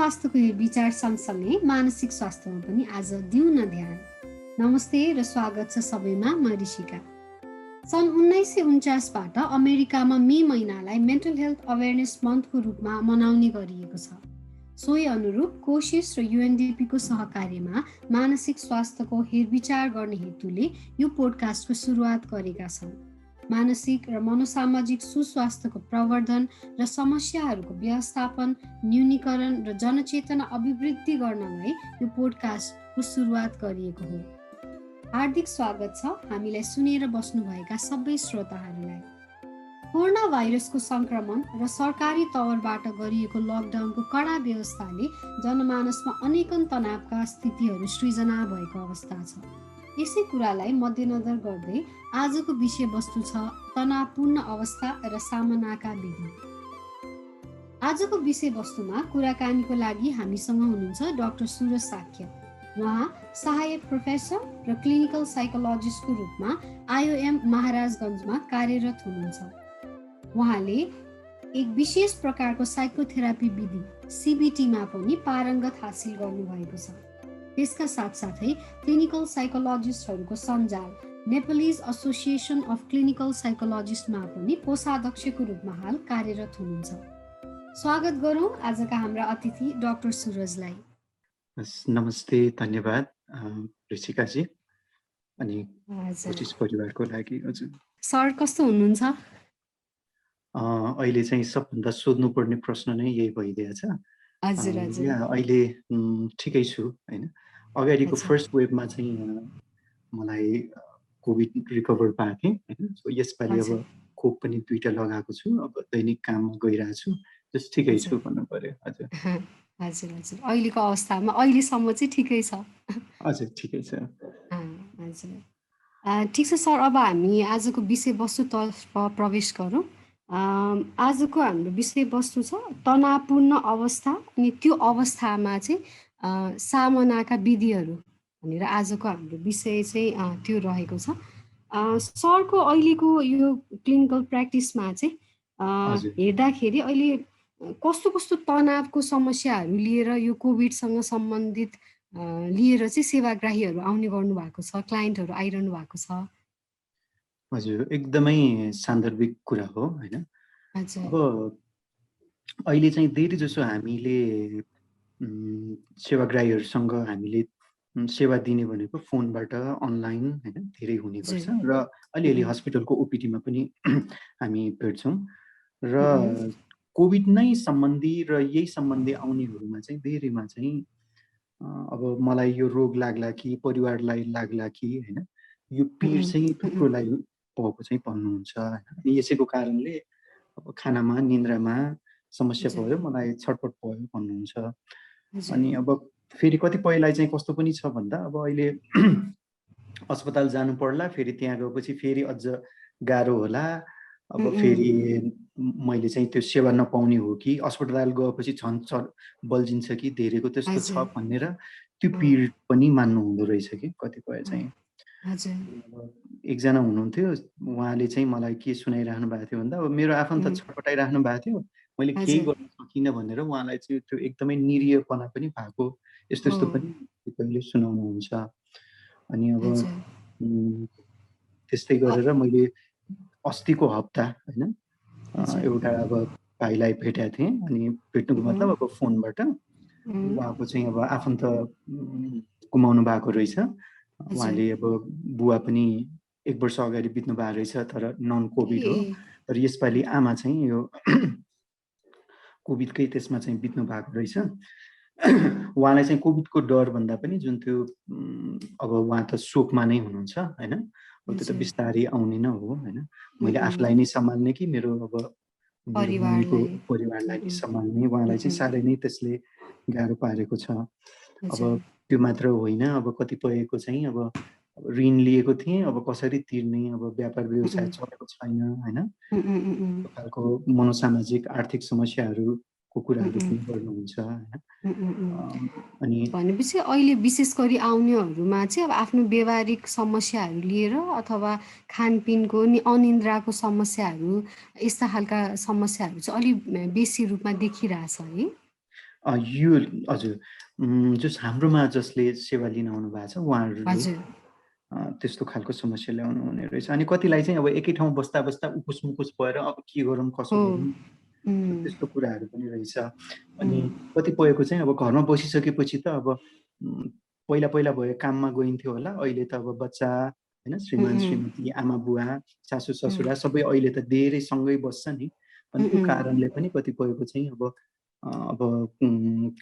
स्वास्थ्यको विचार सँगसँगै मानसिक स्वास्थ्यमा पनि आज दिउँ न ध्यान। नमस्ते र स्वागत छ सबैमा, म ऋषिका। सन् 1949बाट अमेरिकामा मे महिनालाई मेन्टल हेल्थ अवेरनेस मन्थको रूपमा मनाउने गरिएको छ। सोही अनुरूप कोशिश र UNDPको सहकार्यमा मानसिक स्वास्थ्यको हेरविचार गर्ने हेतुले यो पोडकास्टको सुरुवात गरेका छन्। मानसिक र मनोसामाजिक सुस्वास्थ्यको प्रवर्धन र समस्याहरूको व्यवस्थापन, न्यूनीकरण र जनचेतना अभिवृद्धि गर्नलाई यो पोडकास्टको सुरुवात गरिएको हो। हार्दिक स्वागत छ हामीलाई सुनेर बस्नुभएका सबै श्रोताहरूलाई। कोरोना भाइरसको संक्रमण र सरकारी तवरबाट गरिएको लकडाउनको कडा व्यवस्थाले जनमानसमा अनेकन तनावका स्थितिहरू सृजना भएको अवस्था छ। यसै कुरालाई मध्यनजर गर्दै आजको विषयवस्तु छ तनावपूर्ण अवस्था र सामनाका विधि। आजको विषयवस्तुमा कुराकानीको लागि हामीसँग हुनुहुन्छ डाक्टर सुरज साक्य। उहाँ सहायक प्रोफेसर र क्लिनिकल साइकोलोजिस्टको रूपमा IOM महाराजगञ्जमा कार्यरत हुनुहुन्छ। उहाँले एक विशेष प्रकारको साइकोथेरापी विधि CBTमा पनि पारङ्गत हासिल गर्नुभएको छ। त्यसका साथसाथै क्लिनिकल साइकोलोजिस्टहरूको सञ्जाल नेपालीज एसोसिएसन अफ क्लिनिकल साइकोलोजिस्टमा पनि कोषाध्यक्षको रूपमा हाल कार्यरत हुनुहुन्छ। स्वागत गरौँ आजका हाम्रा अतिथि डाक्टर सुरजलाई। नमस्ते, धन्यवाद ऋषिकाजी अनि कोशिश परिवारको लागि। हजुर सर, कस्तो हुनुहुन्छ? अहिले चाहिँ सबभन्दा सोध्नुपर्ने प्रश्न नै यही भइदिएछ। हजुर हजुर, अहिले ठिकै छु होइन। अगाडिको फर्स्ट वेभमा चाहिँ मलाई कोभिड रिकभर पाएँ होइन। सो यसपालि अब खोप पनि 2टा लगाएको छु। अब दैनिक काममा गइरहेको छु। जस्ट ठिकै छु भन्नु पर्यो। हजुर हजुर हजुर, अहिलेको अवस्थामा अहिलेसम्म चाहिँ ठिकै छ। हजुर ठिकै छ। हजुर ठिक छ सर, अब हामी आजको विषयवस्तुतर्फ प्रवेश गरौँ। आजको हाम्रो विषयवस्तु छ तनावपूर्ण अवस्था अनि त्यो अवस्थामा चाहिँ सामनाका विधिहरू भनेर आजको हाम्रो विषय चाहिँ त्यो रहेको छ। सरको अहिलेको यो क्लिनिकल प्र्याक्टिसमा चाहिँ हेर्दाखेरि अहिले कस्तो कस्तो तनावको समस्याहरू लिएर यो कोभिडसँग सम्बन्धित लिएर चाहिँ सेवाग्राहीहरू आउने गर्नु भएको छ, क्लाइन्टहरू आइरहनु भएको छ? हजुर, एकदमै सान्दर्भिक कुरा हो होइन। अब अहिले चाहिँ धेरै जसो हामीले सेवाग्राहीहरूसँग हामीले सेवा दिने भनेको फोनबाट अनलाइन होइन धेरै हुने गर्छ र अलिअलि हस्पिटलको OPDमा पनि हामी भेट्छौँ। र कोभिड नै सम्बन्धी र यही सम्बन्धी आउनेहरूमा चाहिँ धेरैमा चाहिँ अब मलाई यो रोग लाग्ला कि परिवारलाई लाग्ला कि होइन, यो पीड चाहिँ थुप्रोलाई भएको चाहिँ भन्नुहुन्छ होइन। यसैको कारणले अब खानामा निन्द्रामा समस्या भयो, मलाई छटपट भयो भन्नुहुन्छ। अनि अब फेरि कतिपयलाई चाहिँ कस्तो पनि छ भन्दा अब अहिले अस्पताल जानु पर्ला, फेरि त्यहाँ गएपछि फेरि अझ गाह्रो होला। अब फेरि मैले चाहिँ त्यो सेवा नपाउने हो कि अस्पताल गएपछि झन् बल्झिन्छ कि धेरैको त्यस्तो छ भनेर त्यो पीड पनि मान्नु हुँदो रहेछ कि कतिपय चाहिँ। एकजना हुनुहुन्थ्यो, उहाँले चाहिँ मलाई के सुनाइराख्नु भएको थियो भन्दा अब मेरो आफन्त छटपटाइराख्नु भएको थियो, मैले केही गर्न सकिनँ भनेर उहाँलाई चाहिँ त्यो एकदमै निरीहपना पनि भएको यस्तो यस्तो पनि कहिले सुनाउनुहुन्छ। अनि अब त्यस्तै गरेर मैले अस्तिको हप्ता होइन एउटा अब भाइलाई भेटेको थिएँ। अनि भेट्नुको मतलब अब फोनबाट उहाँको चाहिँ अब आफन्त गुमाउनु भएको रहेछ। उहाँले अब बुवा पनि 1 वर्ष अगाडि बित्नु भएको रहेछ, तर नन कोभिड हो। तर यसपालि आमा चाहिँ यो कोभिडकै त्यसमा चाहिँ बित्नु भएको रहेछ। उहाँलाई चाहिँ कोभिडको डर भन्दा पनि जुन त्यो अब उहाँ त शोकमा नै हुनुहुन्छ होइन। अब त्यो त बिस्तारै आउने नै हो होइन। मैले आफूलाई नै सम्हाल्ने कि मेरो अब परिवारलाई नै सम्हाल्ने, उहाँलाई चाहिँ साह्रै नै त्यसले गाह्रो पारेको छ। अब त्यो मात्र होइन, अब कतिपयको चाहिँ अब ऋण लिएको थिएँ, अब कसरी तिर्ने, अब व्यापार व्यवसाय चलेको छैन होइन। त्यो खालको मनोसामाजिक आर्थिक समस्याहरूको कुराहरू पनि गर्नुहुन्छ होइन। अनि भनेपछि अहिले विशेष गरी आउनेहरूमा चाहिँ अब आफ्नो व्यवहारिक समस्याहरू लिएर अथवा खानपिनको अनिन्द्राको समस्याहरू, यस्ता खालका समस्याहरू चाहिँ अलि बेसी रूपमा देखिरहेछ है। यो हजुर जस हाम्रोमा जसले सेवा लिन आउनु भएको छ उहाँहरूले हजुर त्यस्तो खालको समस्या ल्याउनु हुने रहेछ। अनि कतिलाई चाहिँ अब एकै ठाउँ बस्दा बस्दा उकुस मुकुस भएर अब के गरौँ कसो हो गरौँ उम्, त्यस्तो कुराहरू पनि रहेछ। अनि उम्, कतिपयको चाहिँ अब घरमा बसिसकेपछि त अब पहिला पहिला भयो काममा गइन्थ्यो होला, अहिले त अब बच्चा होइन श्रीमान उम्, श्रीमती आमा बुवा सासू उम्, ससुरा सबै अहिले त धेरै सँगै बस्छ नि। अनि त्यो उम्, कारणले पनि कतिपयको चाहिँ अब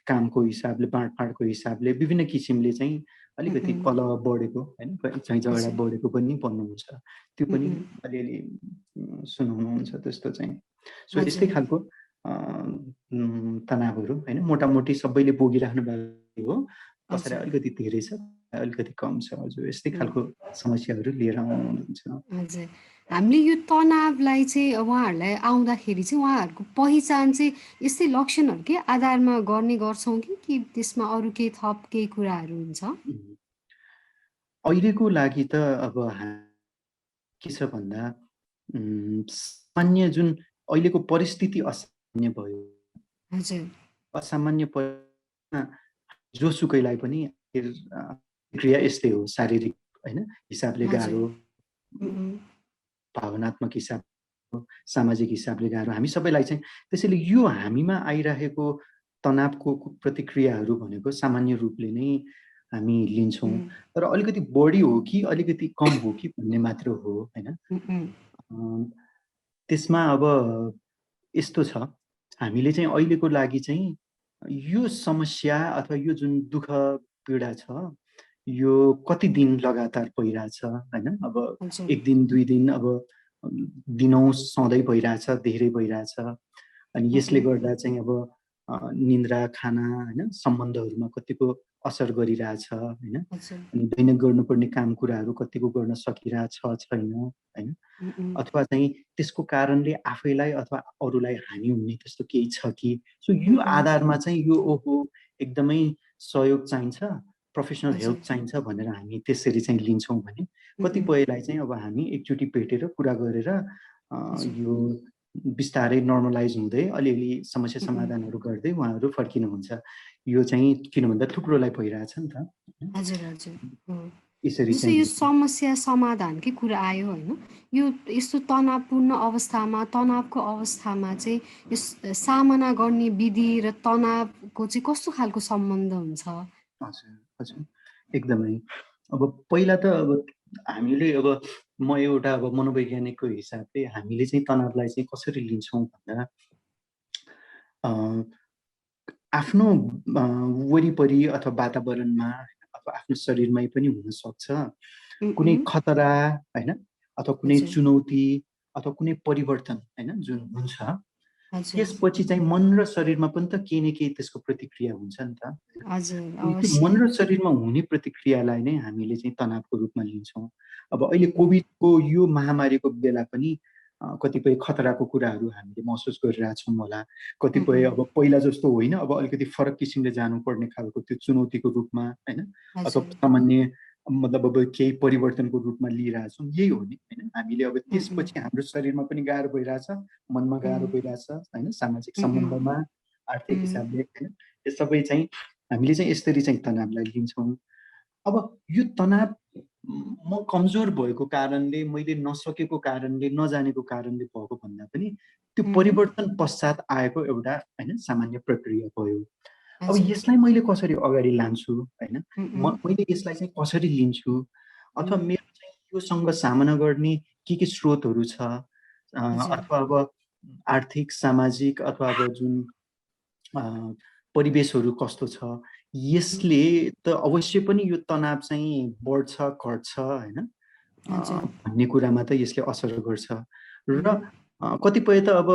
कामको हिसाबले बाँडफाँडको हिसाबले विभिन्न किसिमले चाहिँ अलिकति उम्, कलह बढेको होइन चाहिँ झगडा हजुर बढेको पनि भन्नुहुन्छ। त्यो पनि उम्, अलिअलि सुनाउनुहुन्छ त्यस्तो चाहिँ। सो यस्तै हजुर खालको तनावहरू होइन मोटामोटी सबैले बोकिराख्नु भएको हो। कसैलाई हजुर अलिकति धेरै छ, अलिकति कम छ। हजुर यस्तै उम्, खालको समस्याहरू लिएर आउनुहुन्छ। हजुर हामीले यो तनावलाई चाहिँ उहाँहरूलाई आउँदाखेरि चाहिँ उहाँहरूको पहिचान चाहिँ यस्तै लक्षणहरूकै आधारमा गर्ने गर्छौँ कि त्यसमा अरू केही थप केही कुराहरू हुन्छ? उम्, अहिलेको लागि त अब के छ भन्दा सामान्य जुन अहिलेको परिस्थिति असामान्य भयो। हजुर असामान्य जोसुकैलाई पनि क्रिया यस्तै हो, शारीरिक होइन हिसाबले हजुर गाह्रो, उम्, भावनात्मक हिसाब सामाजिक हिसाबले गाह्रो हामी सबैलाई चाहिँ। त्यसैले यो हामीमा आइरहेको तनावको प्रतिक्रियाहरू भनेको सामान्य रूपले नै हामी लिन्छौँ। उम्, तर अलिकति बढी हो कि अलिकति कम हो कि भन्ने मात्र हो होइन। उम्, त्यसमा अब यस्तो छ, हामीले चाहिँ अहिलेको लागि चाहिँ यो समस्या अथवा यो जुन दुःख पीडा छ, यो कति दिन लगातार भइरहेछ होइन। अब हजुर 1 दिन 2 दिन अब दिनौँ सधैँ भइरहेछ, धेरै भइरहेछ। अनि यसले उम्, गर्दा चाहिँ अब निन्द्रा, खाना होइन सम्बन्धहरूमा कतिको असर गरिरहेछ होइन। हजुर अनि दैनिक गर्नुपर्ने काम कुराहरू कतिको गर्न सकिरहेछ छैन होइन। उम्, अथवा चाहिँ त्यसको कारणले आफैलाई अथवा अरूलाई हानि हुने त्यस्तो केही छ कि? सो यो उम्, आधारमा चाहिँ यो ओहो एकदमै सहयोग चाहिन्छ, प्रोफेसनल हजुर हेल्प चाहिन्छ भनेर हामी त्यसरी चाहिँ लिन्छौँ भने, उम्, कतिपयलाई चाहिँ अब हामी एकचोटि भेटेर कुरा गरेर हजुर यो बिस्तारै नर्मलाइज हुँदै अलिअलि समस्या उम्, समाधानहरू गर्दै उहाँहरू फर्किनुहुन्छ। यो चाहिँ किन भन्दा थुप्रोलाई भइरहेछ नि त। हजुर हजुर हो यसरी जस्तो यो चाहिँ समस्या समाधानकै कुरा आयो होइन यो यस्तो तनावपूर्ण अवस्थामा तनावको अवस्थामा चाहिँ यस सामना गर्ने विधि र तनावको चाहिँ कस्तो खालको सम्बन्ध हुन्छ? हजुर, हजुर। एकदमै। अब पहिला त अब हामीले अब म एउटा अब मनोवैज्ञानिकको हिसाबले हामीले चाहिँ तनावलाई चाहिँ कसरी लिन्छौँ भन्दा अ, आफ्नो वरिपरि अथवा वातावरणमा अथवा आफ्नो शरीरमै पनि हुनसक्छ। उम्, कुनै उम्, खतरा होइन अथवा कुनै हजुर चुनौती अथवा कुनै परिवर्तन होइन जुन हुन्छ, हजुर त्यसपछि चाहिँ मन र शरीरमा पनि त केही न केही त्यसको प्रतिक्रिया हुन्छ नि त। हजुर अनि त्यो अवश्य मन र शरीरमा हुने प्रतिक्रियालाई नै हामीले चाहिँ तनावको रूपमा लिन्छौँ। अब अहिले कोभिडको यो महामारीको बेला पनि कतिपय खतराको कुराहरू हामीले महसुस गरिरहेछौँ होला। उम्, कतिपय उम्, अब पहिला जस्तो होइन, अब अलिकति फरक किसिमले जानुपर्ने खालको त्यो चुनौतीको रूपमा होइन अथवा हजुर सामान्य मतलब अब केही परिवर्तनको रूपमा लिइरहेछौँ। यही हो नि होइन। हामीले अब उम्, उम्, त्यसपछि हाम्रो शरीरमा पनि गाह्रो भइरहेछ, मनमा गाह्रो उम्, भइरहेछ होइन, सामाजिक उम्, उम्, सम्बन्धमा, आर्थिक उम्, हिसाबले होइन। यो सबै चाहिँ हामीले चाहिँ यसरी चाहिँ तनावलाई लिन्छौँ। अब यो तनाव म कमजोर भएको कारणले, मैले नसकेको कारणले, नजानेको कारणले भएको भन्दा पनि त्यो उम्, परिवर्तन पश्चात आएको एउटा होइन सामान्य प्रक्रिया भयो। अब हजुर यसलाई मैले कसरी अगाडि लान्छु होइन, उम्, उम्, मैले यसलाई चाहिँ कसरी लिन्छु अथवा उम्, मेरो चाहिँ योसँग सामना गर्ने के स्रोतहरू छ हजुर अथवा अब आर्थिक, सामाजिक अथवा अब जुन अ, परिवेशहरू कस्तो छ, उम्, यसले त अवश्य पनि यो तनाव चाहिँ बढ्छ, घट्छ होइन हजुर भन्ने कुरामा त यसले असर गर्छ। र उम्, कतिपय त अब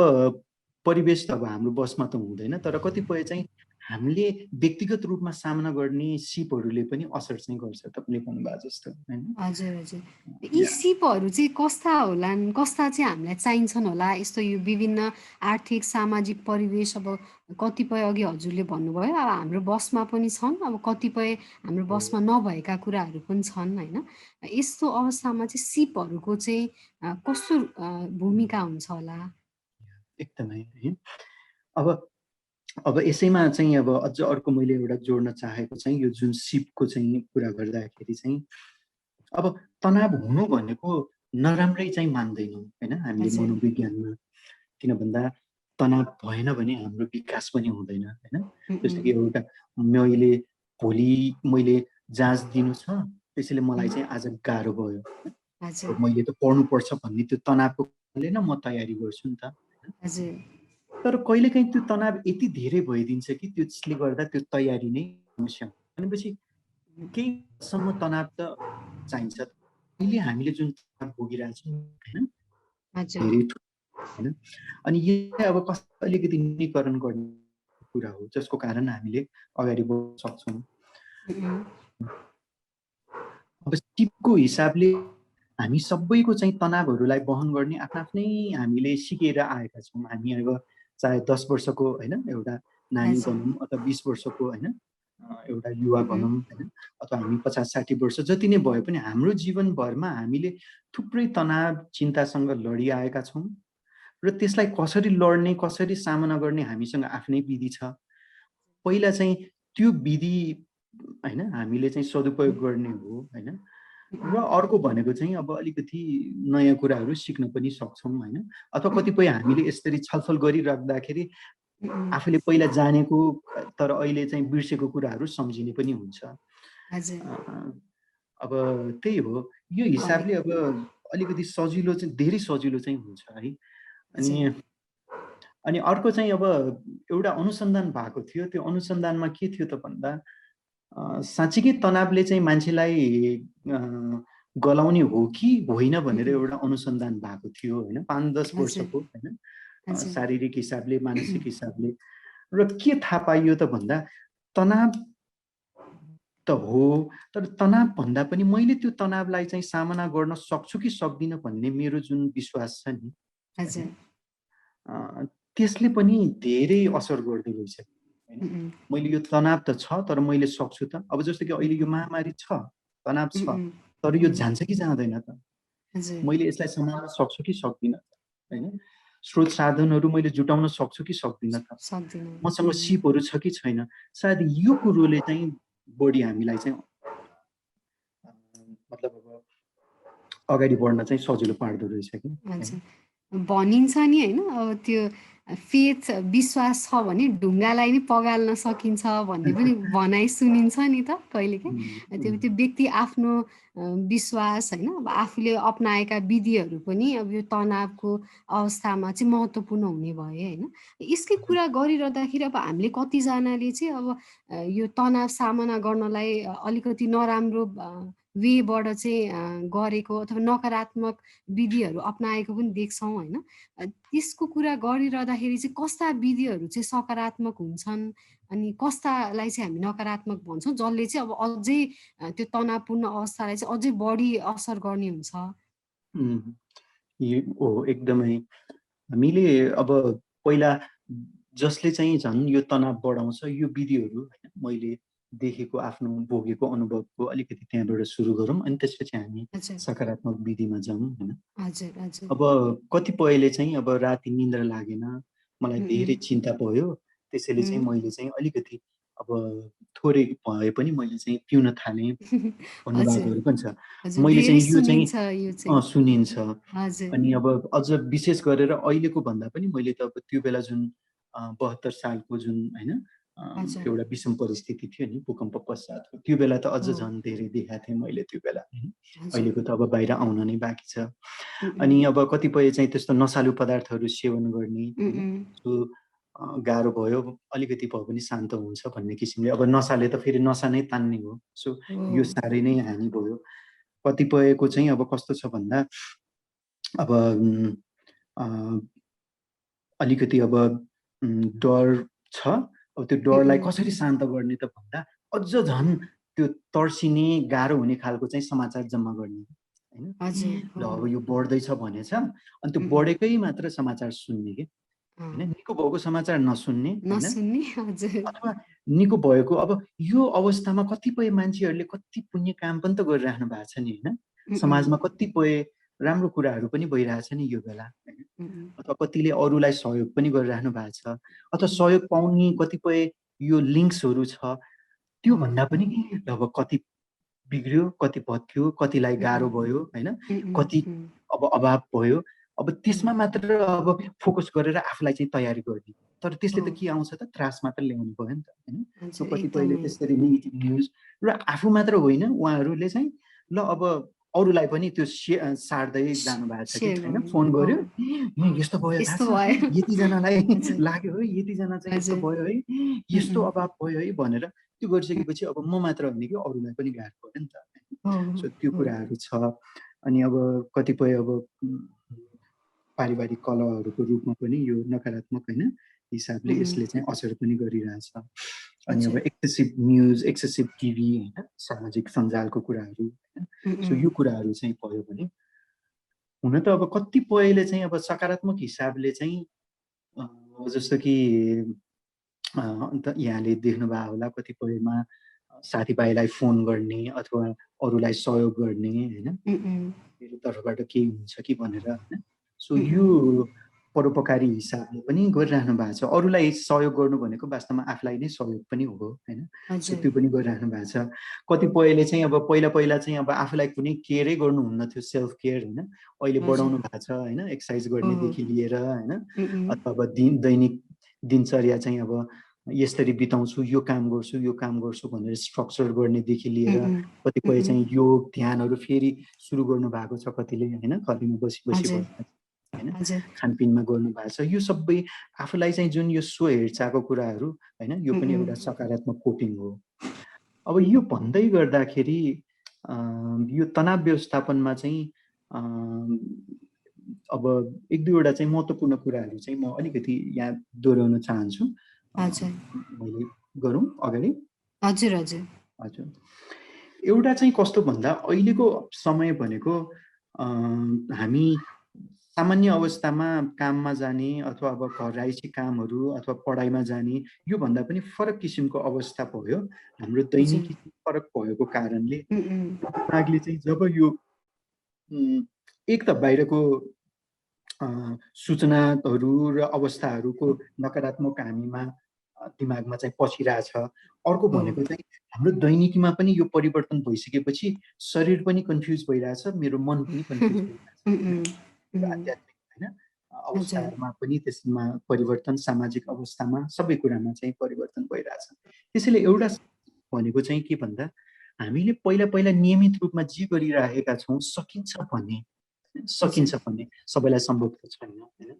परिवेश त अब हाम्रो बसमा त हुँदैन, तर कतिपय चाहिँ हामीले व्यक्तिगत रूपमा सामना गर्ने सिपहरूले पनि असर चाहिँ गर्छ तपाईँले भन्नुभएको जस्तो होइन। हजुर हजुर यी या सिपहरू चाहिँ कस्ता होलान् कस्ता चाहिँ हामीलाई चाहिन्छन् होला यस्तो यो विभिन्न आर्थिक सामाजिक परिवेश अब कतिपय अघि हजुरले भन्नुभयो अब हाम्रो बसमा पनि छन् अब कतिपय हाम्रो हो, बसमा नभएका कुराहरू पनि छन् होइन यस्तो अवस्थामा चाहिँ सिपहरूको चाहिँ कस्तो भूमिका हुन्छ होला? एकदमै है। अब अब यसैमा चाहिँ अब अझ अर्को मैले एउटा जोड्न चाहेको चाहिँ यो जुन सिपको चाहिँ कुरा गर्दाखेरि चाहिँ अब तनाव हुनु भनेको नराम्रै चाहिँ मान्दैनौँ होइन हामीले हजुर मनोविज्ञानमा। किन भन्दा तनाव भएन भने हाम्रो विकास पनि हुँदैन होइन। जस्तो कि एउटा भोलि मैले जाँच दिनु छ, त्यसैले मलाई चाहिँ आज गाह्रो भयो, हजुर मैले त पढ्नुपर्छ भन्ने त्यो तनावको कारणले न म तयारी गर्छु नि त। हजुर तर कहिलेकाहीँ त्यो तनाव यति धेरै भइदिन्छ कि त्यसले गर्दा त्यो तयारी नै समस्या भनेपछि केही हदसम्म तनाव त चाहिन्छ। अहिले हामीले जुन तनाव भोगिरहेछौँ होइन हजुर धेरै होइन, अनि यो चाहिँ अब कसैले अलिकति न्यूनीकरण गर्ने कुरा हो जसको कारण हामीले अगाडि बढ्न सक्छौँ। अब सिपको हिसाबले हामी सबैको चाहिँ तनावहरूलाई वहन गर्ने आफ्ना आफ्नै हामीले सिकेर आएका छौँ। हामी अब चाहे 10 वर्षको होइन एउटा नानी हजुर भनौँ अथवा 20 वर्षको होइन एउटा युवा भनौँ होइन, अथवा हामी 50-60 वर्ष जति नै भए पनि हाम्रो जीवनभरमा हामीले थुप्रै तनाव चिन्तासँग लडिआएका छौँ र त्यसलाई कसरी लड्ने कसरी सामना गर्ने हामीसँग आफ्नै विधि छ। पहिला चाहिँ त्यो विधि होइन हामीले चाहिँ सदुपयोग गर्ने हो होइन। र अर्को भनेको चाहिँ अब अलिकति नयाँ कुराहरू सिक्न पनि सक्छौँ होइन, अथवा कतिपय हामीले यसरी छलफल गरिराख्दाखेरि आफूले पहिला जानेको तर अहिले चाहिँ बिर्सेको कुराहरू सम्झिने पनि हुन्छ। हजुर अब त्यही हो, यो हिसाबले अब अलिकति सजिलो चाहिँ धेरै सजिलो चाहिँ हुन्छ है। अनि अर्को चाहिँ अब एउटा अनुसन्धान भएको थियो, त्यो अनुसन्धानमा के थियो त भन्दा साँच्चीकै तनावले चाहिँ मान्छेलाई गलाउने हो कि होइन भनेर एउटा अनुसन्धान भएको थियो होइन, 5-10 वर्षको होइन, शारीरिक हिसाबले मानसिक हिसाबले। र के थाहा पाइयो त भन्दा तनाव त हो, तर तनाव भन्दा पनि मैले त्यो तनावलाई चाहिँ सामना गर्न सक्छु कि सक्दिनँ भन्ने मेरो जुन विश्वास छ नि त्यसले पनि धेरै असर गर्दो रहेछ होइन। मैले यो तनाव त छ तर मैले सक्छु त। अब जस्तो कि अहिले यो महामारी छ, तनाव छ, तर यो जान्छ कि जाँदैन त, मैले यसलाई सम्हाल्न सक्छु कि सक्दिनँ होइन। स्रोत साधनहरू मैले जुटाउन सक्छु कि सक्दिनँ त, मसँग सिपहरू छ कि छैन। सायद यो कुरोले चाहिँ बढी हामीलाई चाहिँ मतलब अब अगाडि बढ्न चाहिँ सजिलो पार्दो रहेछ कि। भनिन्छ नि होइन, अब त्यो फेथ विश्वास छ भने ढुङ्गालाई नि पगाल्न सकिन्छ भन्ने पनि भनाइ सुनिन्छ नि त कहिलेकाहीँ। त्यो व्यक्ति आफ्नो विश्वास होइन, अब आफूले अपनाएका विधिहरू पनि अब यो तनावको अवस्थामा चाहिँ महत्त्वपूर्ण हुने भए होइन। यसकै कुरा गरिरहँदाखेरि अब हामीले कतिजनाले चाहिँ अब यो तनाव सामना गर्नलाई अलिकति नराम्रो वेबाट चाहिँ गरेको अथवा नकारात्मक विधिहरू अपनाएको पनि देख्छौँ होइन। त्यसको कुरा गरिरहँदाखेरि चाहिँ कस्ता विधिहरू चाहिँ सकारात्मक हुन्छन् अनि कस्तालाई चाहिँ हामी नकारात्मक भन्छौँ जसले चाहिँ अब अझै त्यो तनावपूर्ण अवस्थालाई चाहिँ अझै बढी असर गर्ने हुन्छ? एकदमै हामीले अब पहिला जसले चाहिँ झन् यो तनाव बढाउँछ यो विधिहरू होइन मैले देखेको आफ्नो भोगेको अनुभवको अलिकति त्यहाँबाट सुरु गरौँ अनि त्यसपछि हामी सकारात्मक विधिमा जाउँ होइन। अब कतिपयले चाहिँ अब राति निन्द्रा लागेन, मलाई धेरै चिन्ता भयो, त्यसैले चाहिँ मैले चाहिँ अलिकति अब थोरै भए पनि मैले चाहिँ पिउन थालेँ भन्ने बातहरू पनि छ। मैले चाहिँ यो चाहिँ सुनिन्छ। अनि अब अझ विशेष गरेर अहिलेको भन्दा पनि मैले त अब त्यो बेला जुन 72 सालको जुन होइन एउटा विषम परिस्थिति थियो नि भूकम्प पश्चातको, त्यो बेला त अझ झन् धेरै देखाएको थिएँ मैले त्यो बेला होइन। अहिलेको त अब बाहिर आउन नै बाँकी छ। अनि अब कतिपय चाहिँ त्यस्तो नसालु पदार्थहरू सेवन गर्ने जो गाह्रो भयो अलिकति भए पनि शान्त हुन्छ भन्ने किसिमले, अब नसाले त फेरि नसा नै तान्ने हो, सो यो साह्रै नै हानि भयो। कतिपयको चाहिँ अब कस्तो छ भन्दा अब अलिकति अब डर छ, अब त्यो डरलाई कसरी शान्त गर्ने त भन्दा अझ झन् त्यो तर्सिने गाह्रो हुने खालको चाहिँ समाचार जम्मा गर्ने होइन। ल अब यो बढ्दैछ भनेछ अनि त्यो बढेकै मात्र समाचार सुन्ने कि होइन, निको भएको समाचार नसुन्ने अथवा निको भएको। अब यो अवस्थामा कतिपय मान्छेहरूले कति पुण्य काम पनि त गरिराख्नु भएको छ नि होइन। समाजमा कतिपय राम्रो कुराहरू पनि भइरहेछ नि यो बेला हैन। उम्, अथवा कतिले अरूलाई सहयोग पनि गरिराख्नु भएको छ, अथवा सहयोग पाउने कतिपय यो लिङ्क्सहरू छ, त्यो भन्दा पनि अब कति बिग्रियो, कति भत्कियो, कतिलाई गाह्रो भयो हैन, कति अब अभाव भयो। अब त्यसमा मात्र अब फोकस गरेर आफूलाई चाहिँ तयारी गर्ने, तर त्यसले त के आउँछ त त्रास मात्र ल्याउनु भयो नि त हैन। सो कतिपयले त्यसरी नेगेटिभ न्युज, र आफू मात्र होइन उहाँहरूले चाहिँ ल अब अरूलाई पनि त्यो सार्दै जानु भएको छ कि हैन। फोन गर्यो, यस्तो भयो थाहा छ, यतिजनालाई लाग्यो है, यतिजना चाहिँ यस्तो भयो है, यस्तो अभाव भयो है भनेर त्यो गरिसकेपछि अब म मात्र होइन कि अरूलाई पनि गाह्रो भयो नि त। सो त्यो कुराहरू छ। अनि अब कतिपय अब पारिवारिक कलहहरूको रूपमा पनि यो नकारात्मक हैन हिसाबले यसले चाहिँ असर पनि गरिरहेछ। अनि अब एक्सेसिभ न्युज, एक्सेसिभ टिभी हैन, सामाजिक सञ्जालको कुराहरू हैन। सो यो कुराहरू चाहिँ भयो भने हुन त अब कतिपयले चाहिँ अब सकारात्मक हिसाबले चाहिँ जस्तो कि अन्त यहाँले देख्नुभएको होला कतिपयमा साथीभाइलाई फोन गर्ने अथवा अरूलाई सहयोग गर्ने हैन, मेरो तर्फबाट केही हुन्छ कि भनेर हैन। सो यो परोपकारी हिसाबले पनि गरिराख्नु भएको छ। अरूलाई सहयोग गर्नु भनेको वास्तवमा आफूलाई नै सहयोग पनि हो हैन। सो त्यो पनि गरिराख्नु भएको छ। कतिपयले चाहिँ अब पहिला चाहिँ अब आफूलाई कुनै केयरै गर्नुहुन्न थियो, सेल्फ केयर हैन, अहिले बढाउनु भएको छ हैन, एक्सर्साइज गर्नेदेखि लिएर हैन, अथवा अब दैनिक दिनचर्या चाहिँ अब यसरी बिताउँछु, यो काम गर्छु भनेर स्ट्रक्चर गर्नेदेखि लिएर कतिपय चाहिँ योग ध्यानहरू फेरि सुरु गर्नु भएको छ कतिले हैन, घरमा बसी हैन, खानपिनमा गर्नु भएको छ। यो सबै आफूलाई चाहिँ जुन यो स्व हेरचाहको कुराहरू हैन, यो पनि एउटा सकारात्मक कोपिङ हो। अब यो भन्दै गर्दाखेरि यो तनाव व्यवस्थापनमा चाहिँ अब एक दुईवटा चाहिँ महत्त्वपूर्ण कुराहरू चाहिँ म अलिकति यहाँ दोहोऱ्याउन चाहन्छु। मैले गरौँ अगाडि? हजुर। एउटा चाहिँ कस्तो भन्दा अहिलेको समय भनेको हामी सामान्य अवस्थामा काममा जाने अथवा अब घर आइसी कामहरू अथवा पढाइमा जाने यो भन्दा पनि फरक किसिमको अवस्था भयो। हाम्रो दैनिकी फरक भएको कारणले दिमागले चाहिँ जब यो एक त बाहिरको सूचनाहरू र अवस्थाहरूको नकारात्मक हामीमा दिमागमा चाहिँ पसिरहेछ। अर्को भनेको चाहिँ हाम्रो दैनिकीमा पनि यो परिवर्तन भइसकेपछि शरीर पनि कन्फ्युज भइरहेछ, मेरो मन पनि कन्फ्युज भइरहेछ। आध्यात्मिक हैन अवस्थामा पनि त्यसमा परिवर्तन, सामाजिक अवस्थामा सबै कुरामा चाहिँ परिवर्तन भइरहेछ। त्यसैले एउटा भनेको चाहिँ के भन्दा हामीले पहिला नियमित रूपमा जे गरिरहेका छौँ सकिन्छ भने सबैलाई सम्भव त छैन हैन,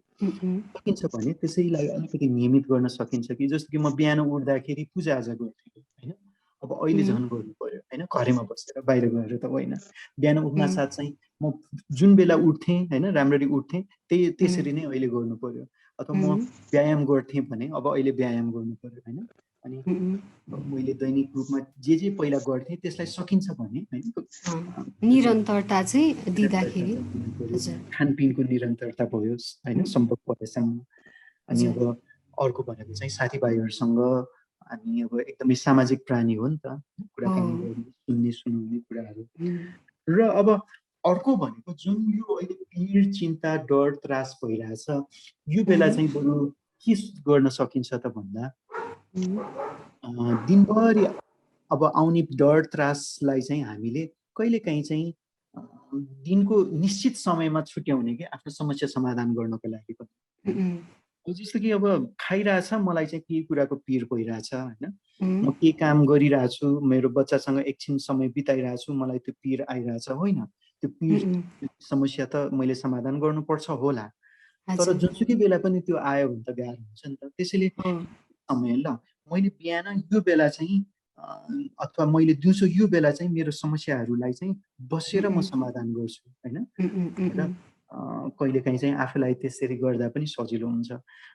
सकिन्छ भने त्यसैलाई अलिकति नियमित गर्न सकिन्छ कि जस्तो कि म बिहान उठ्दाखेरि पूजाआजा गर्थेँ हैन, अब अहिले झन् गर्नु पर्यो हैन, घरैमा बसेर बाहिर गएर त होइन। बिहान उठ्न साथ चाहिँ म जुन बेला उठ्थेँ हैन, राम्ररी उठ्थेँ त्यसरी नै अहिले गर्नु पर्यो। अथवा म व्यायाम गर्थेँ भने अब अहिले व्यायाम गर्नु पर्यो हैन। अनि मैले दैनिक रूपमा जे पहिला गर्थेँ त्यसलाई सकिन्छ भने हैन, निरन्तरता चाहिँ दिँदाखेरि खानपिनको निरन्तरता भयो हैन, सम्भव भएसम्म। अनि अब अर्को भनेको चाहिँ साथीभाइहरूसँग हामी अब एकदमै सामाजिक प्राणी हो नि त, कुराकानी गर्ने सुनाउने कुराहरू। र अब अर्को भनेको जुन यो अहिले पीड चिन्ता डर त्रास भइरहेछ यो बेला चाहिँ बरु के गर्न सकिन्छ त भन्दा दिनभरि अब आउने डर त्रासलाई चाहिँ हामीले कहिलेकाहीँ चाहिँ दिनको निश्चित समयमा छुट्याउने कि आफ्नो समस्या समाधान गर्नको लागि पनि। जस्तो कि अब खाइरहेछ, मलाई चाहिँ केही कुराको पीर भइरहेछ हैन, म के काम गरिरहेछु, मेरो बच्चासँग एकछिन समय बिताइरहेछु, मलाई त्यो पीर आइरहेछ होइन, त्यो पीर समस्या त मैले समाधान गर्नुपर्छ होला, तर जुनसुकै बेला पनि त्यो आयो भने त गाह्रो हुन्छ नि त। त्यसैले समय ल मैले बिहान यो बेला चाहिँ अथवा मैले दिउँसो यो बेला चाहिँ मेरो समस्याहरूलाई चाहिँ बसेर म समाधान गर्छु हैन, र कहिलेकाहीँ चाहिँ आफूलाई त्यसरी गर्दा पनि सजिलो हुन्छ।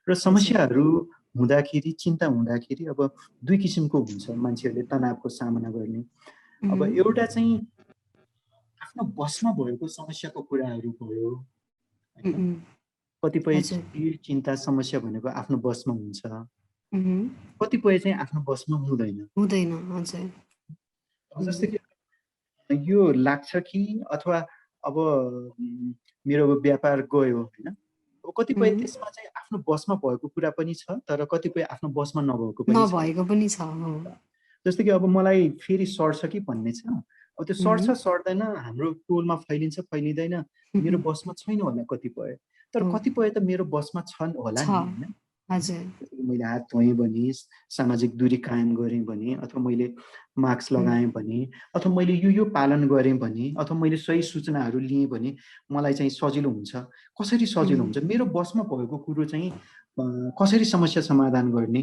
र समस्याहरू हुँदाखेरि, चिन्ता हुँदाखेरि अब दुई किसिमको हुन्छ मान्छेहरूले तनावको सामना गर्ने। अब एउटा चाहिँ आफ्नो बसमा भएको समस्याको कुराहरू भयो, कतिपय चिन्ता समस्या भनेको आफ्नो बसमा हुन्छ, कतिपय चाहिँ आफ्नो बसमा हुँदैन। जस्तो कि यो लाग्छ कि अथवा अब मेरो व्यापार गयो होइन, अब कतिपय उम्, त्यसमा चाहिँ आफ्नो बसमा भएको कुरा पनि छ, तर कतिपय आफ्नो बसमा नभएको पनि छ। नभएको पनि छ हो। जस्तो कि अब मलाई फेरि सर्छ कि भन्ने छ, अब त्यो उम्, सर्छ सर्दैन, हाम्रो टोलमा फैलिन्छ फैलिँदैन, मेरो बसमा छैन होला कतिपय, तर हो, कतिपय त मेरो बसमा छन् होला छ। नि होइन। हजुर। जस्तो कि मैले हात धोएँ भने, सामाजिक दूरी कायम गरेँ भने, अथवा मैले मास्क उम्, लगाएँ भने, अथवा मैले यो पालन गरेँ भने, अथवा मैले सही सूचनाहरू लिएँ भने मलाई चाहिँ सजिलो हुन्छ। कसरी सजिलो हुन्छ? मेरो बसमा भएको कुरो चाहिँ कसरी समस्या समाधान गर्ने,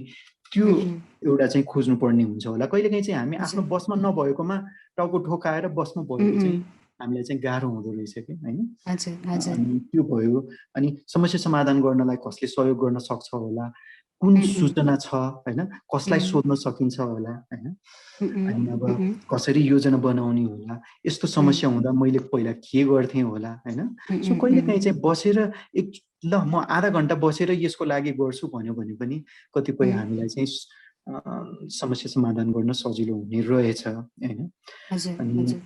त्यो एउटा चाहिँ खोज्नुपर्ने हुन्छ होला। कहिलेकाहीँ चाहिँ हामी आफ्नो हजुर। बसमा नभएकोमा टाउको ठोकाएर बसमा भएको चाहिँ हामीलाई चाहिँ गाह्रो हुँदो रहेछ कि होइन। हजुर, हजुर। अनि त्यो भयो। अनि समस्या समाधान गर्नलाई कसले सहयोग गर्न सक्छ होला, कुन सूचना छ होइन, कसलाई सोध्न सकिन्छ होला होइन। अनि अब कसरी योजना बनाउने होला, यस्तो समस्या हुँदा मैले पहिला के गर्थेँ होला होइन। सो कहिलेकाहीँ चाहिँ बसेर ल म आधा घन्टा बसेर यसको लागि गर्छु भन्यो भने पनि कतिपय हामीलाई चाहिँ समस्या समाधान गर्न सजिलो हुने रहेछ होइन। हजुर, अनि हजुर।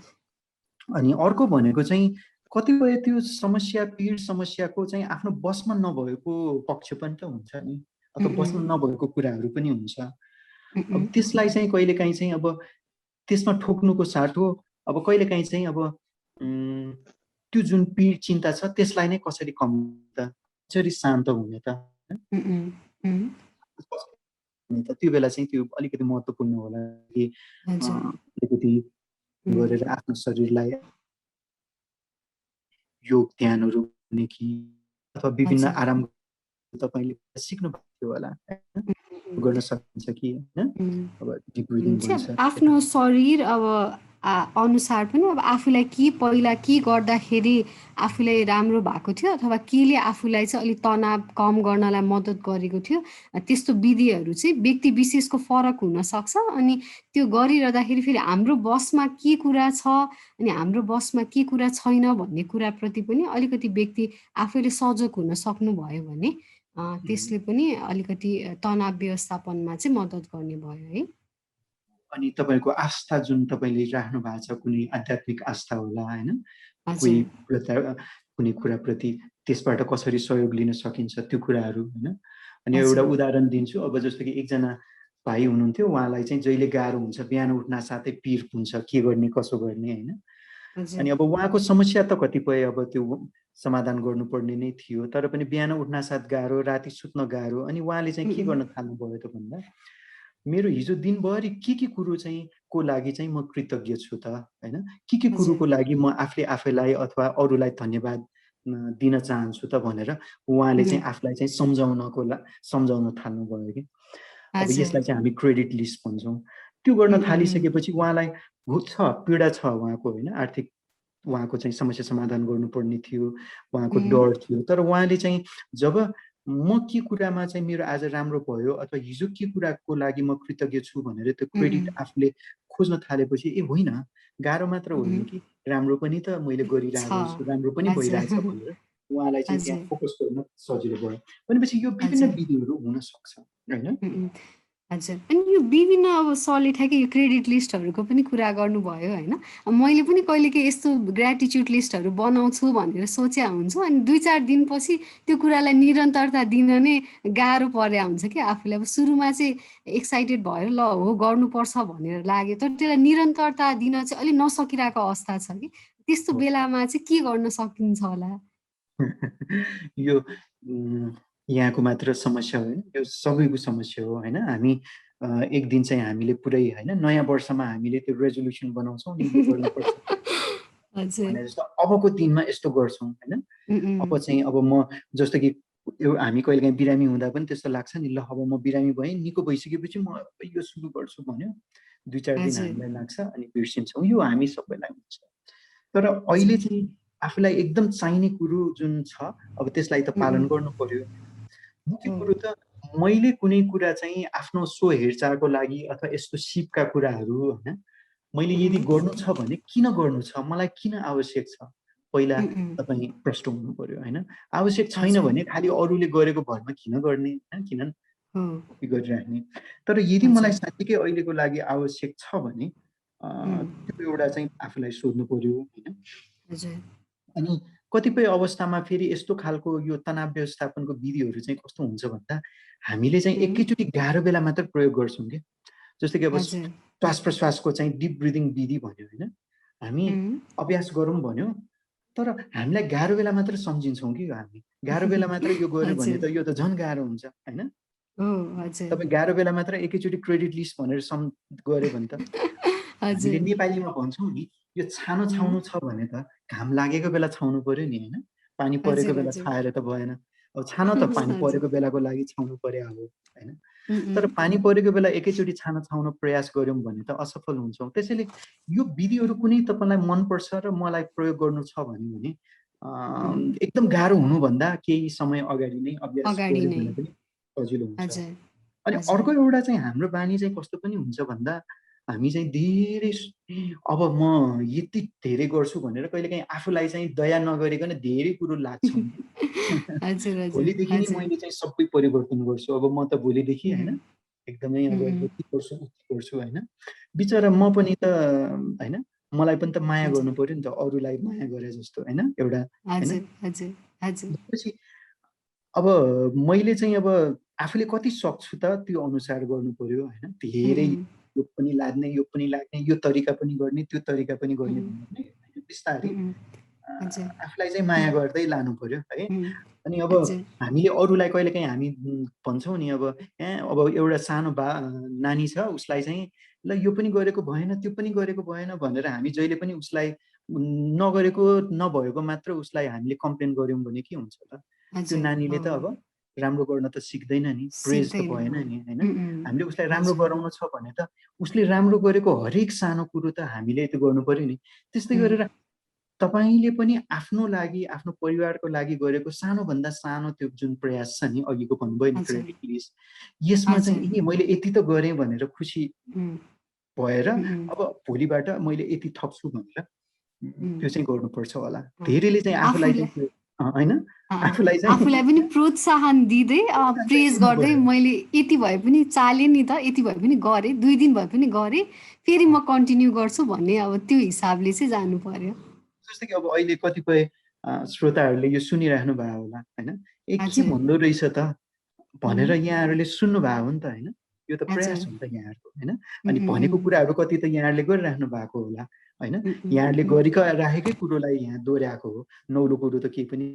अनि अर्को भनेको चाहिँ कतिपय त्यो समस्या पीड समस्याको चाहिँ आफ्नो बसमा नभएको पक्ष पनि त हुन्छ नि, अथवा बसमा नभएको कुराहरू पनि हुन्छ। अब त्यसलाई चाहिँ कहिलेकाहीँ चाहिँ अब त्यसमा ठोक्नुको साटो अब कहिलेकाहीँ चाहिँ अब त्यो जुन पीड चिन्ता छ त्यसलाई नै कसरी कम त, कसरी शान्त हुने त, त्यो बेला चाहिँ त्यो अलिकति महत्त्वपूर्ण होला कि अलिकति गरेर आफ्नो शरीरलाई योग ध्यानहरू गर्ने कि अथवा विभिन्न आराम तपाईँले सिक्नु भएको थियो होला होइन, गर्न सकिन्छ कि होइन। अब डिप ब्रिदिङ भन्छ आफ्नो शरीर अब अनुसार पनि अब आफूलाई के पहिला के गर्दाखेरि आफूलाई राम्रो भएको थियो अथवा केले आफूलाई चाहिँ अलिक तनाव कम गर्नलाई मद्दत गरेको थियो, त्यस्तो विधिहरू चाहिँ व्यक्ति विशेषको फरक हुनसक्छ। अनि त्यो गरिरहँदाखेरि फेरि हाम्रो बसमा के कुरा छ अनि हाम्रो बसमा के कुरा छैन भन्ने कुराप्रति पनि अलिकति व्यक्ति आफैले सजग हुन सक्नुभयो भने त्यसले पनि अलिकति तनाव व्यवस्थापनमा चाहिँ मद्दत गर्ने भयो है। अनि तपाईँको आस्था जुन तपाईँले राख्नु भएको छ, कुनै आध्यात्मिक आस्था होला होइन, हजुर। कुनै कुराप्रति त्यसबाट कसरी सहयोग लिन सकिन्छ त्यो कुराहरू होइन। अनि हजुर। एउटा उदाहरण दिन्छु। अब जस्तो कि एकजना भाइ हुनुहुन्थ्यो, उहाँलाई चाहिँ जहिले गाह्रो हुन्छ, बिहान उठ्न साथै पिर हुन्छ, के गर्ने कसो गर्ने होइन। अनि अब उहाँको समस्या त कतिपय अब त्यो समाधान गर्नुपर्ने नै थियो, तर पनि बिहान उठ्न साथ गाह्रो, राति सुत्न गाह्रो। अनि उहाँले चाहिँ के गर्न थाल्नुभयो त भन्दा, मेरो हिजो दिनभरि के कुरो चाहिँ को लागि चाहिँ म कृतज्ञ छु त होइन, के कुरोको लागि म आफैलाई अथवा अरूलाई धन्यवाद दिन चाहन्छु त भनेर उहाँले चाहिँ आफूलाई चाहिँ सम्झाउन थाल्नुभयो कि। अब यसलाई चाहिँ हामी क्रेडिट लिस्ट भन्छौँ। त्यो गर्न थालिसकेपछि उहाँलाई छ, पीडा छ उहाँको होइन, आर्थिक उहाँको चाहिँ समस्या समाधान गर्नुपर्ने थियो, उहाँको डर थियो। तर उहाँले चाहिँ जब म के कुरामा चाहिँ मेरो आज राम्रो भयो अथवा हिजो के कुराको लागि म कृतज्ञ छु भनेर त्यो क्रेडिट आफूले खोज्न थालेपछि ए होइन, गाह्रो मात्र होइन कि राम्रो पनि त मैले गरिरहेको छु, राम्रो पनि भइरहेछ भनेर उहाँलाई चाहिँ त्यहाँ फोकस गर्न सजिलो भयो। भनेपछि यो विभिन्न विधिहरू हुन सक्छ होइन। हजुर। अनि यो विभिन्न अब सरले ठ्याक्कै यो क्रेडिट लिस्टहरूको पनि कुरा गर्नुभयो होइन। मैले पनि कहिलेकाहीँ यस्तो ग्र्याटिच्युड लिस्टहरू बनाउँछु भनेर सोचेको हुन्छु, अनि 2-4 दिनपछि त्यो कुरालाई निरन्तरता दिन नै गाह्रो परेको हुन्छ कि आफूले। अब सुरुमा चाहिँ एक्साइटेड भएर ल हो गर्नुपर्छ भनेर लाग्यो, तर त्यसलाई निरन्तरता दिन चाहिँ अलिक नसकिरहेको अवस्था छ कि, त्यस्तो बेलामा चाहिँ के गर्न सकिन्छ होला? यो यहाँको मात्र समस्या होइन, यो सबैको समस्या हो होइन। हामी एक दिन चाहिँ हामीले पुरै होइन नयाँ वर्षमा हामीले त्यो रेजोल्युसन बनाउँछौँ नि, यो गर्नुपर्छ भने जस्तो अबको दिनमा यस्तो गर्छौँ होइन। अब चाहिँ अब म जस्तो कि हामी कहिलेकाहीँ बिरामी हुँदा पनि त्यस्तो लाग्छ नि, ल अब म बिरामी भएँ, निको भइसकेपछि म यो सुरु गर्छु भन्यो, 2-4 दिन हामीलाई लाग्छ अनि बिर्सिन्छौँ। यो हामी सबैलाई हुन्छ। तर अहिले चाहिँ आफूलाई एकदम चाहिने कुरो जुन छ अब त्यसलाई त पालन गर्नु पर्यो। मुख्य कुरो त मैले कुनै कुरा चाहिँ आफ्नो स्व हेरचाहको लागि अथवा यस्तो सिपका कुराहरू होइन, मैले यदि गर्नु छ भने किन गर्नु छ, मलाई किन आवश्यक छ, पहिला तपाईँ प्रश्न हुनु पर्यो होइन। आवश्यक छैन भने खालि अरूले गरेको भरमा किन गर्ने होइन, किन कपी गरिराख्ने। तर यदि मलाई साँच्चीकै अहिलेको लागि आवश्यक छ भने त्यो एउटा चाहिँ आफूलाई सोध्नु पर्यो होइन। अनि कतिपय अवस्थामा फेरि यस्तो खालको यो तनाव व्यवस्थापनको विधिहरू चाहिँ कस्तो हुन्छ भन्दा हामीले चाहिँ उम्, एकैचोटि गाह्रो बेला मात्र प्रयोग गर्छौँ कि। जस्तै कि अब हजुर श्वास प्रश्वासको चाहिँ डिप ब्रिदिङ विधि भन्यो होइन, हामी उम्, अभ्यास गरौँ भन्यो, तर हामीलाई गाह्रो बेला मात्र सम्झिन्छौँ कि हामी गाह्रो बेला मात्र यो गऱ्यो भने हजुर त यो त झन् गाह्रो हुन्छ होइन। हो हजुर तपाईँ गाह्रो बेला मात्र एकैचोटि क्रेडिट लिस्ट भनेर गऱ्यो भने त हामीले हजुर नेपालीमा भन्छौँ नि, यो छानो उम्, छाउनु छ भने त घाम लागेको बेला छाउनु पर्यो नि होइन, पानी परेको हजुर बेला हजुर छाएर त भएन। अब छानो त पानी हजुर परेको बेलाको लागि छाउनु पर्यो अब होइन। तर उम्, पानी परेको बेला एकैचोटि छानो छाउन प्रयास गऱ्यौँ भने त असफल हुन्छौँ। त्यसैले यो विधिहरू कुनै तपाईँलाई मनपर्छ र मलाई प्रयोग गर्नु छ भने उम्, एकदम गाह्रो हुनुभन्दा केही समय अगाडि नै अभ्यास अगाडि गऱ्यो नै भने पनि सजिलो हुन्छ। हजुर अनि हजुर अर्को एउटा चाहिँ हाम्रो बानी चाहिँ कस्तो पनि हुन्छ भन्दा हामी चाहिँ धेरै अब म यति धेरै गर्छु भनेर कहिलेकाहीँ आफूलाई चाहिँ दया नगरिकन धेरै कुरो लाग्छौँ कि। हजुर हजुर भोलिदेखि नै हजुर मैले चाहिँ सबै परिवर्तन गर्छु। अब म त भोलिदेखि होइन उम्, एकदमै अब उम्, यति गर्छु उति गर्छु होइन। बिचरा म पनि त होइन, मलाई पनि त माया हजुर गर्नु पर्यो नि त, अरूलाई माया गरे जस्तो होइन एउटा होइन। हजुर हजुर हजुर भनेपछि अब मैले चाहिँ अब आफूले कति सक्छु त त्यो अनुसार गर्नु पर्यो होइन। धेरै उम्, यो पनि लाग्ने, यो पनि लाग्ने, यो तरिका पनि गर्ने, त्यो तरिका पनि गर्ने उम्, भन्ने होइन। बिस्तारै उम्, हजुर आफूलाई चाहिँ माया गर्दै लानु पर्यो है। उम्, अनि अब हजुर हामीले अरूलाई कहिलेकाहीँ हामी भन्छौँ नि अब अब एउटा सानो नानी छ, उसलाई चाहिँ ल यो पनि गरेको भएन, त्यो पनि गरेको भएन भनेर हामी जहिले पनि उसलाई नगरेको नभएको मात्र उसलाई हामीले कम्प्लेन गऱ्यौँ भने के हुन्छ त? त्यो हजुर नानीले हो त अब राम्रो गर्न त सिक्दैन नि, प्रेज त सिक्दैन भएन हो नि होइन। उम्, हामीले उसलाई राम्रो हजुर गराउनु छ भने त उसले राम्रो गरेको हरेक सानो कुरो त हामीले त गर्नु पर्यो नि। त्यस्तै उम्, गरेर तपाईँले पनि आफ्नो लागि, आफ्नो परिवारको लागि गरेको सानोभन्दा सानो त्यो जुन प्रयास छ नि, अघिको भन्नुभयो नि हजुर क्रेडिट लिस्ट, यसमा चाहिँ हजुर मैले यति त गरेँ भनेर खुसी उम्, भएर उम्, अब भोलिबाट मैले यति थप्छु भनेर उम्, त्यो चाहिँ गर्नुपर्छ होला। अँ, धेरैले चाहिँ आफूलाई चाहिँ आफूलाई त्यो होइन, अँ, आफूलाई चाहिँ आफूलाई पनि प्रोत्साहन दिँदै प्रोत्साहन चाहिँ प्रेज दिनु गर्दै पर्यो। मैले यति भए पनि चालेँ नि त यति भए पनि गरेँ 2 दिन भए पनि गरेँ फेरि म कन्टिन्यू गर्छु भन्ने अब त्यो हिसाबले चाहिँ जानु पर्यो जस्तै कि अब अहिले कतिपय श्रोताहरूले यो सुनिराख्नु भएको होला होइन, ए के हजुर भन्दो रहेछ त भनेर उम्, यहाँहरूले सुन्नुभएको हो नि त होइन। यो त प्रयास हजुर हो नि त यहाँहरूको होइन। उम्, अनि उम्, भनेको उम्, कुराहरू कति त यहाँहरूले गरिराख्नु भएको होला होइन। उम्, उम्, यहाँहरूले उम्, राखेकै कुरोलाई यहाँ दोहोऱ्याएको हो। नौलो कुरो त केही पनि,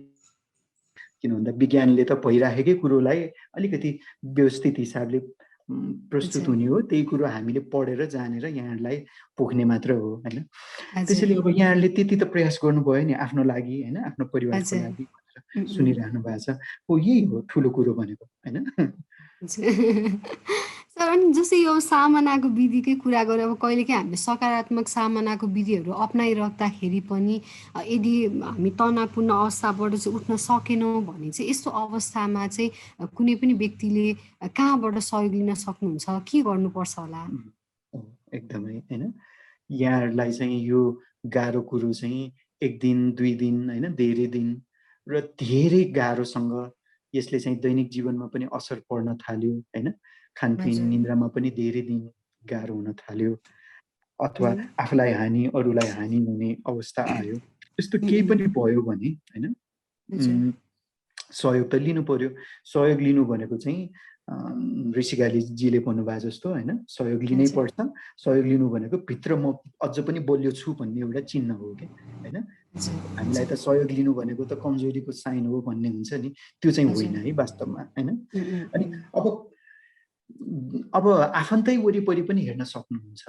किन भन्दा विज्ञानले त भइराखेकै कुरोलाई अलिकति व्यवस्थित हिसाबले प्रस्तुत हजुर हुने हो। त्यही कुरो हामीले पढेर जानेर यहाँहरूलाई पोख्ने मात्र हो होइन। हजुर त्यसैले अब यहाँहरूले त्यति त प्रयास गर्नुभयो नि आफ्नो लागि होइन, आफ्नो परिवारको हजुर लागि भनेर उम्, उम्, सुनिराख्नु भएको छ। हो यही हो ठुलो कुरो भनेको होइन। सर अनि जस्तै यो सामनाको विधिकै कुरा गऱ्यो अब कहिलेकाहीँ हामीले सकारात्मक सामनाको विधिहरू अप्नाइराख्दाखेरि पनि यदि हामी तनावपूर्ण अवस्थाबाट चाहिँ उठ्न सकेनौँ भने चाहिँ यस्तो अवस्थामा चाहिँ कुनै पनि व्यक्तिले कहाँबाट सहयोग लिन सक्नुहुन्छ के गर्नुपर्छ होला हो, एकदमै होइन। यहाँहरूलाई चाहिँ यो गाह्रो कुरो चाहिँ 1 दिन, 2 दिन होइन, धेरै दिन र धेरै गाह्रोसँग यसले चाहिँ दैनिक जीवनमा पनि असर पर्न थाल्यो होइन। खानपिन, हजुर निन्द्रामा पनि धेरै दिन गाह्रो हुन थाल्यो अथवा उम्, आफूलाई हानि, अरूलाई हानि हुने अवस्था आयो। त्यस्तो उम्, केही उम्, पनि भयो भने होइन, हजुर सहयोग त लिनु पर्यो। सहयोग लिनु भनेको चाहिँ ऋषिकालीजीले भन्नुभएको जस्तो होइन, सहयोग लिनै हजुर पर्छ। सहयोग लिनु भनेको भित्र म अझ पनि बलियो छु भन्ने एउटा चिन्ह हो क्या होइन। हजुर हामीलाई हजुर त सहयोग लिनु भनेको त कमजोरीको साइन हो भन्ने हुन्छ नि, त्यो चाहिँ होइन हजुर है वास्तवमा होइन। उम्, उम्, अनि उम्, अब आफन्तै वरिपरि पनि हेर्न सक्नुहुन्छ।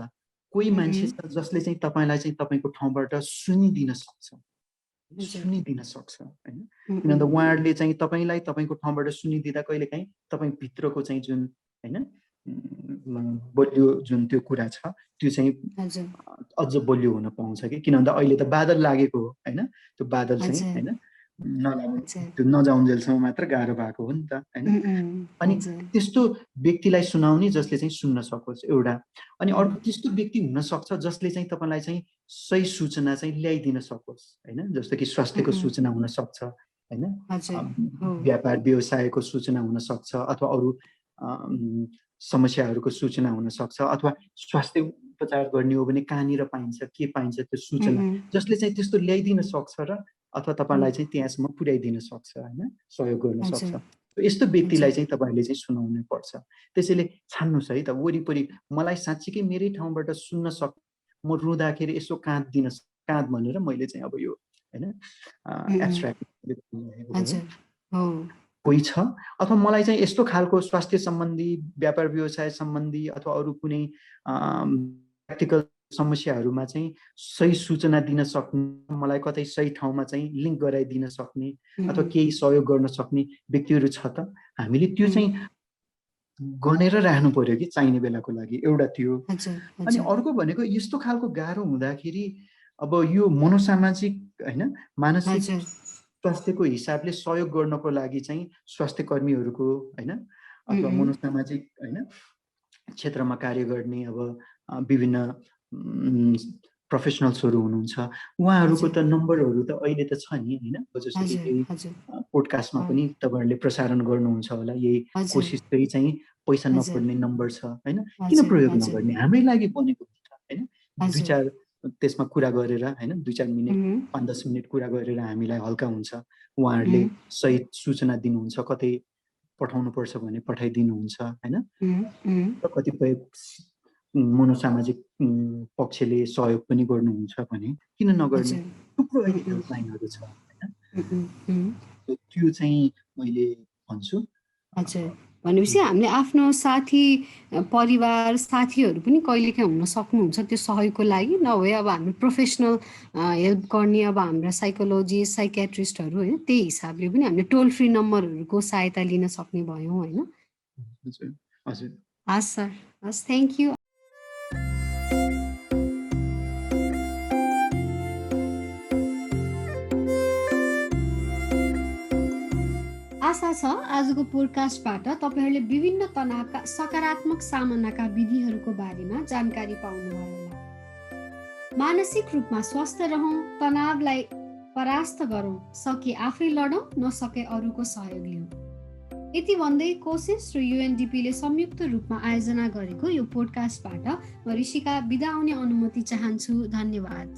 कोही उम्, मान्छे उम्, छ जसले चाहिँ तपाईँलाई चाहिँ तपाईँको ठाउँबाट सुनिदिन सक्छ, हजुर सुनिदिन सक्छ होइन। उम्, किन भन्दा उम्, उहाँहरूले चाहिँ तपाईँलाई तपाईँको ठाउँबाट सुनिदिँदा कहिलेकाहीँ तपाईँ भित्रको चाहिँ जुन होइन बलियो जुन त्यो कुरा छ त्यो चाहिँ हजुर अझ बलियो हुन पाउँछ कि। किन भन्दा अहिले त बादल लागेको हो होइन, त्यो बादल चाहिँ हजुर होइन नलागु, हजुर त्यो नजाउन्जेलसम्म मात्र गाह्रो भएको हो नि त होइन। उम्, उम्, अनि हजुर त्यस्तो व्यक्तिलाई सुनाउने जसले चाहिँ सुन्न सकोस् एउटा। अनि उम्, अर्को त्यस्तो व्यक्ति हुनसक्छ जसले चाहिँ तपाईँलाई चाहिँ सही सूचना चाहिँ ल्याइदिन सकोस् होइन। जस्तो कि उम्, स्वास्थ्यको उम्, सूचना हुनसक्छ होइन, हजुर हो व्यापार व्यवसायको सूचना हुनसक्छ अथवा अरू समस्याहरूको सूचना हुनसक्छ अथवा स्वास्थ्य उपचार गर्ने हो भने कहाँनिर पाइन्छ, के पाइन्छ त्यो उम्, सूचना उम्, जसले चाहिँ त्यस्तो ल्याइदिन सक्छ र अथवा तपाईँलाई चाहिँ त्यहाँसम्म पुर्याइदिन सक्छ होइन, सहयोग गर्न सक्छ। हजुर यस्तो व्यक्तिलाई हजुर चाहिँ तपाईँहरूले चाहिँ सुनाउनै पर्छ। त्यसैले छान्नुहोस् है त वरिपरि मलाई साँच्चीकै मेरै ठाउँबाट सुन्न म रुँदाखेरि यसो काँध भनेर मैले चाहिँ अब यो होइन एब्स्ट्र्याक्ट हजुर हो कोही छ अथवा मलाई चाहिँ यस्तो खालको स्वास्थ्य सम्बन्धी, व्यापार व्यवसाय सम्बन्धी अथवा अरू कुनै प्र्याक्टिकल समस्याहरूमा चाहिँ सही सूचना दिन सक्ने, मलाई कतै सही ठाउँमा चाहिँ लिङ्क गराइदिन सक्ने अथवा केही सहयोग गर्न सक्ने व्यक्तिहरू छ त हामीले त्यो चाहिँ गनेर राख्नु पर्यो कि चाहिने बेलाको लागि। एउटा त्यो। अनि अर्को भनेको यस्तो खालको गाह्रो हुँदाखेरि अब यो मनोसामाजिक होइन मानसिक स्वास्थ्यको हिसाबले सहयोग गर्नको लागि चाहिँ स्वास्थ्य कर्मीहरूको होइन अथवा मनोसामाजिक होइन क्षेत्रमा कार्य गर्ने अब विभिन्न प्रोफेसनल्सहरू हुनुहुन्छ, उहाँहरूको त नम्बरहरू त अहिले त छ नि होइन। जस्तो कि यही पोडकास्टमा पनि तपाईँहरूले प्रसारण गर्नुहुन्छ होला, यही कोसिसकै चाहिँ पैसा नपर्ने नम्बर छ होइन, किन प्रयोग नगर्ने? हाम्रै लागि बनेको हुन्छ होइन। 2-4 त्यसमा कुरा गरेर होइन 2-4 मिनट 5-10 मिनट कुरा गरेर हामीलाई हल्का हुन्छ। उहाँहरूले सही सूचना दिनुहुन्छ, कतै पठाउनु पर्छ भने पठाइदिनुहुन्छ होइन। र कतिपय मनोसामाजिक पक्षले सहयोग पनि गर्नुहुन्छ भने किन नगर्ने? थुप्रो अहिले हेल्पलाइनहरू छ होइन। त्यो चाहिँ मैले भन्छु। हजुर भनेपछि हामीले आफ्नो साथी परिवार साथीहरू पनि कहिलेकाहीँ हुन सक्नुहुन्छ त्यो सहयोगको लागि, नभए अब हामी प्रोफेसनल हेल्प गर्ने अब हाम्रा साइकोलोजिस्ट साइकेट्रिस्टहरू होइन त्यही हिसाबले पनि हामीले टोल फ्री नम्बरहरूको सहायता लिन सक्ने भयौँ होइन। हजुर हजुर हस् सर, हस्, थ्याङ्क यू। आशा छ आजको पोडकास्टबाट तपाईँहरूले विभिन्न तनावका सकारात्मक सामनाका विधिहरूको बारेमा जानकारी पाउनुभयो होला। मानसिक रूपमा स्वस्थ रहौँ, तनावलाई परास्त गरौँ, सके आफै लडौँ, नसके अरूको सहयोग लिउँ। यति भन्दै कोसिस र UNDPले संयुक्त रूपमा आयोजना गरेको यो पोडकास्टबाट म ऋषिका बिदा हुने अनुमति चाहन्छु। धन्यवाद।